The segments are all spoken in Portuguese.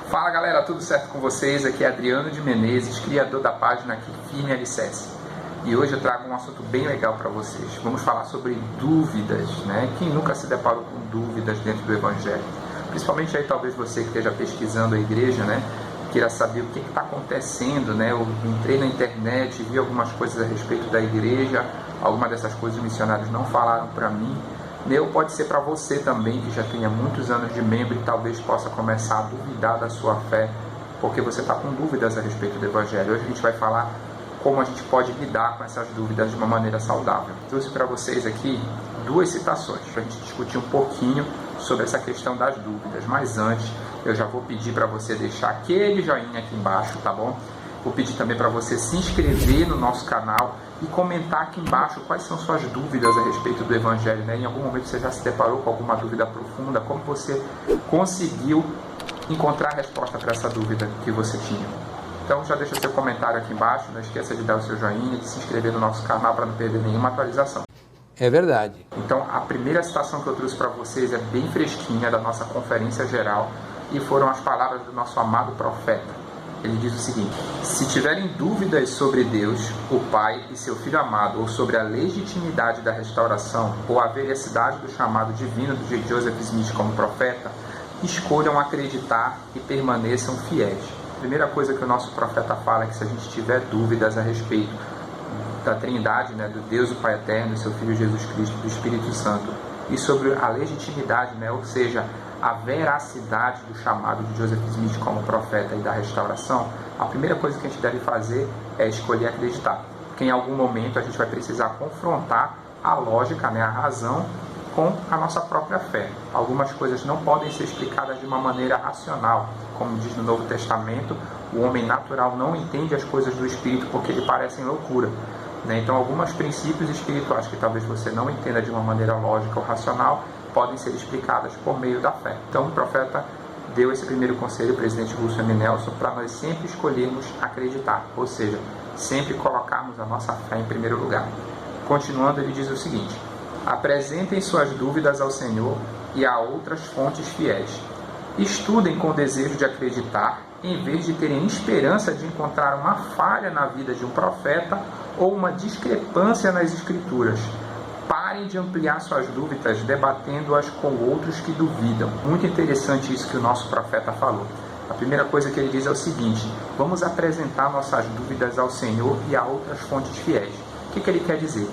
Fala galera, tudo certo com vocês? Aqui é Adriano de Menezes, criador da página aqui Firme Alicerce. E hoje eu trago um assunto bem legal para vocês. Vamos falar sobre dúvidas, né? Quem nunca se deparou com dúvidas dentro do Evangelho? Principalmente aí talvez você que esteja pesquisando a igreja, né? Queira saber o que está acontecendo, né? Eu entrei na internet, vi algumas coisas a respeito da igreja, algumas dessas coisas os missionários não falaram para mim. Ou pode ser para você também, que já tenha muitos anos de membro e talvez possa começar a duvidar da sua fé, porque você está com dúvidas a respeito do Evangelho. Hoje a gente vai falar como a gente pode lidar com essas dúvidas de uma maneira saudável. Trouxe para vocês aqui duas citações, para a gente discutir um pouquinho sobre essa questão das dúvidas. Mas antes, eu já vou pedir para você deixar aquele joinha aqui embaixo, tá bom? Vou pedir também para você se inscrever no nosso canal e comentar aqui embaixo quais são suas dúvidas a respeito do Evangelho, né? Em algum momento você já se deparou com alguma dúvida profunda, como você conseguiu encontrar a resposta para essa dúvida que você tinha. Então já deixa seu comentário aqui embaixo, não esqueça de dar o seu joinha, de se inscrever no nosso canal para não perder nenhuma atualização. É verdade. Então a primeira citação que eu trouxe para vocês é bem fresquinha, da nossa conferência geral, e foram as palavras do nosso amado profeta. Ele diz o seguinte: se tiverem dúvidas sobre Deus, o Pai e seu Filho amado, ou sobre a legitimidade da restauração, ou a veracidade do chamado divino de Joseph Smith como profeta, escolham acreditar e permaneçam fiéis. A primeira coisa que o nosso profeta fala é que se a gente tiver dúvidas a respeito da Trindade, né, do Deus, o Pai Eterno, e seu Filho Jesus Cristo, do Espírito Santo, e sobre a legitimidade, né, ou seja, a veracidade do chamado de Joseph Smith como profeta e da restauração, a primeira coisa que a gente deve fazer é escolher acreditar. Porque em algum momento a gente vai precisar confrontar a lógica, né, a razão, com a nossa própria fé. Algumas coisas não podem ser explicadas de uma maneira racional. Como diz no Novo Testamento, o homem natural não entende as coisas do Espírito porque lhe parecem loucura. Então, alguns princípios espirituais que talvez você não entenda de uma maneira lógica ou racional podem ser explicadas por meio da fé. Então, o profeta deu esse primeiro conselho, o presidente Russell M. Nelson, para nós sempre escolhermos acreditar, ou seja, sempre colocarmos a nossa fé em primeiro lugar. Continuando, ele diz o seguinte: apresentem suas dúvidas ao Senhor e a outras fontes fiéis. Estudem com desejo de acreditar, em vez de terem esperança de encontrar uma falha na vida de um profeta ou uma discrepância nas Escrituras. Parem de ampliar suas dúvidas debatendo-as com outros que duvidam. Muito interessante isso que o nosso profeta falou. A primeira coisa que ele diz é o seguinte: vamos apresentar nossas dúvidas ao Senhor e a outras fontes fiéis. O que ele quer dizer?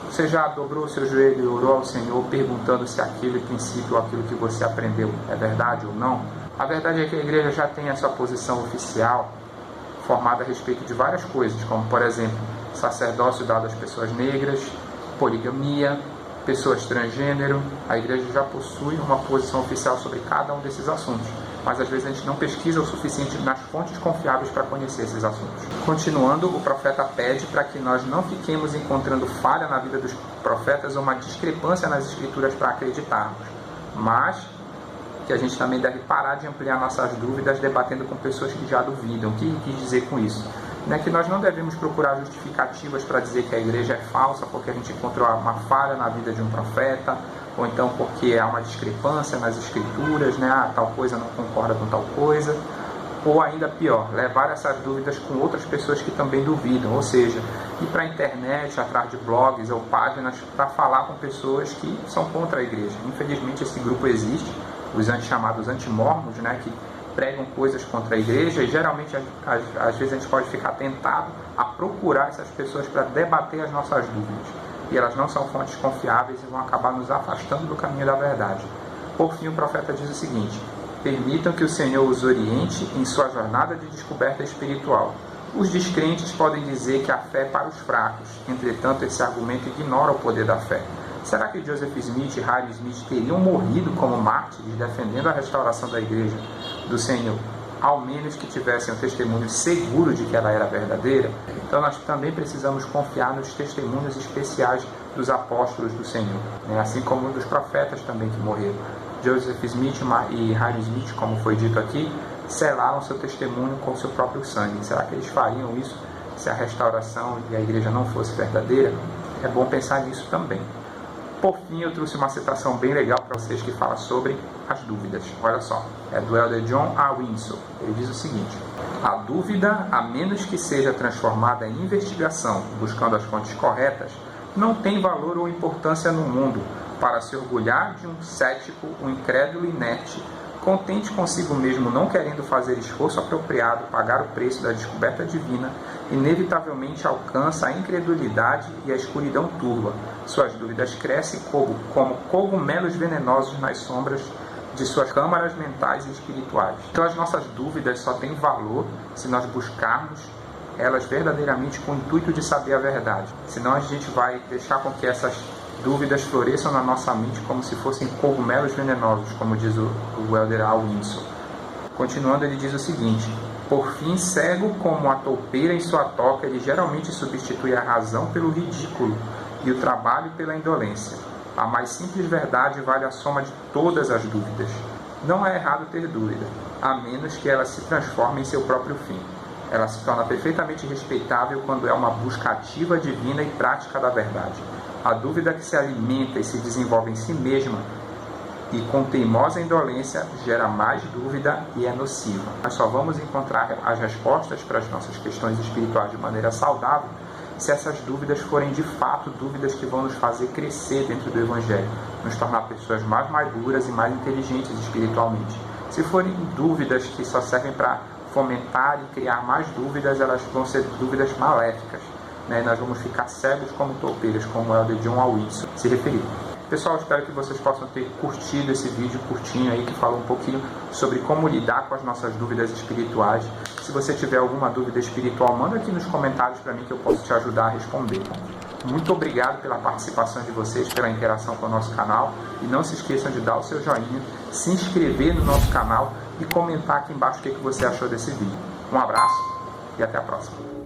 Você já dobrou o seu joelho e orou ao Senhor perguntando se aquele princípio ou aquilo que você aprendeu é verdade ou não? A verdade é que a igreja já tem a sua posição oficial formada a respeito de várias coisas, como por exemplo, sacerdócio dado às pessoas negras, poligamia, pessoas transgênero. A igreja já possui uma posição oficial sobre cada um desses assuntos, mas às vezes a gente não pesquisa o suficiente nas fontes confiáveis para conhecer esses assuntos. Continuando, o profeta pede para que nós não fiquemos encontrando falha na vida dos profetas ou uma discrepância nas Escrituras para acreditarmos, mas que a gente também deve parar de ampliar nossas dúvidas debatendo com pessoas que já duvidam. O que ele quis dizer com isso? Que nós não devemos procurar justificativas para dizer que a igreja é falsa porque a gente encontrou uma falha na vida de um profeta, ou então porque há uma discrepância nas Escrituras, tal coisa não concorda com tal coisa, ou ainda pior, levar essas dúvidas com outras pessoas que também duvidam, ou seja, ir para a internet, atrás de blogs ou páginas para falar com pessoas que são contra a igreja. Infelizmente esse grupo existe, os chamados antimormos, que pregam coisas contra a igreja, e geralmente às vezes a gente pode ficar tentado a procurar essas pessoas para debater as nossas dúvidas, e elas não são fontes confiáveis e vão acabar nos afastando do caminho da verdade. Por fim, o profeta diz o seguinte: permitam que o Senhor os oriente em sua jornada de descoberta espiritual. Os descrentes podem dizer que a fé é para os fracos, entretanto esse argumento ignora o poder da fé. Será que Joseph Smith e Hyrum Smith teriam morrido como mártires defendendo a restauração da igreja do Senhor, ao menos que tivessem um testemunho seguro de que ela era verdadeira? Então nós também precisamos confiar nos testemunhos especiais dos apóstolos do Senhor, assim como dos profetas também que morreram. Joseph Smith e Hyrum Smith, como foi dito aqui, selaram seu testemunho com seu próprio sangue. Será que eles fariam isso se a restauração e a igreja não fosse verdadeira? É bom pensar nisso também. Por fim, eu trouxe uma citação bem legal para vocês que fala sobre as dúvidas. Olha só, é do Elder John A. Winslow. Ele diz o seguinte: a dúvida, a menos que seja transformada em investigação, buscando as fontes corretas, não tem valor ou importância no mundo para se orgulhar de um cético, um incrédulo inerte, contente consigo mesmo, não querendo fazer esforço apropriado, pagar o preço da descoberta divina, inevitavelmente alcança a incredulidade e a escuridão turva. Suas dúvidas crescem como cogumelos venenosos nas sombras de suas câmaras mentais e espirituais. Então as nossas dúvidas só têm valor se nós buscarmos elas verdadeiramente com o intuito de saber a verdade. Senão a gente vai deixar com que essas dúvidas floresçam na nossa mente como se fossem cogumelos venenosos, como diz o Elder A. Winslow. Continuando, ele diz o seguinte: por fim, cego como a toupeira em sua toca, ele geralmente substitui a razão pelo ridículo e o trabalho pela indolência. A mais simples verdade vale a soma de todas as dúvidas. Não é errado ter dúvida, a menos que ela se transforme em seu próprio fim. Ela se torna perfeitamente respeitável quando é uma busca ativa, divina e prática da verdade. A dúvida que se alimenta e se desenvolve em si mesma e com teimosa indolência gera mais dúvida e é nociva. Nós só vamos encontrar as respostas para as nossas questões espirituais de maneira saudável se essas dúvidas forem de fato dúvidas que vão nos fazer crescer dentro do Evangelho, nos tornar pessoas mais maduras e mais inteligentes espiritualmente. Se forem dúvidas que só servem para fomentar e criar mais dúvidas, elas vão ser dúvidas maléficas. Nós vamos ficar cegos como toupeiras, como o Elder John A. Winslow se referiu. Pessoal, espero que vocês possam ter curtido esse vídeo curtinho aí que falou um pouquinho sobre como lidar com as nossas dúvidas espirituais. Se você tiver alguma dúvida espiritual, manda aqui nos comentários para mim que eu posso te ajudar a responder. Muito obrigado pela participação de vocês, pela interação com o nosso canal. E não se esqueçam de dar o seu joinha, se inscrever no nosso canal e comentar aqui embaixo o que você achou desse vídeo. Um abraço e até a próxima.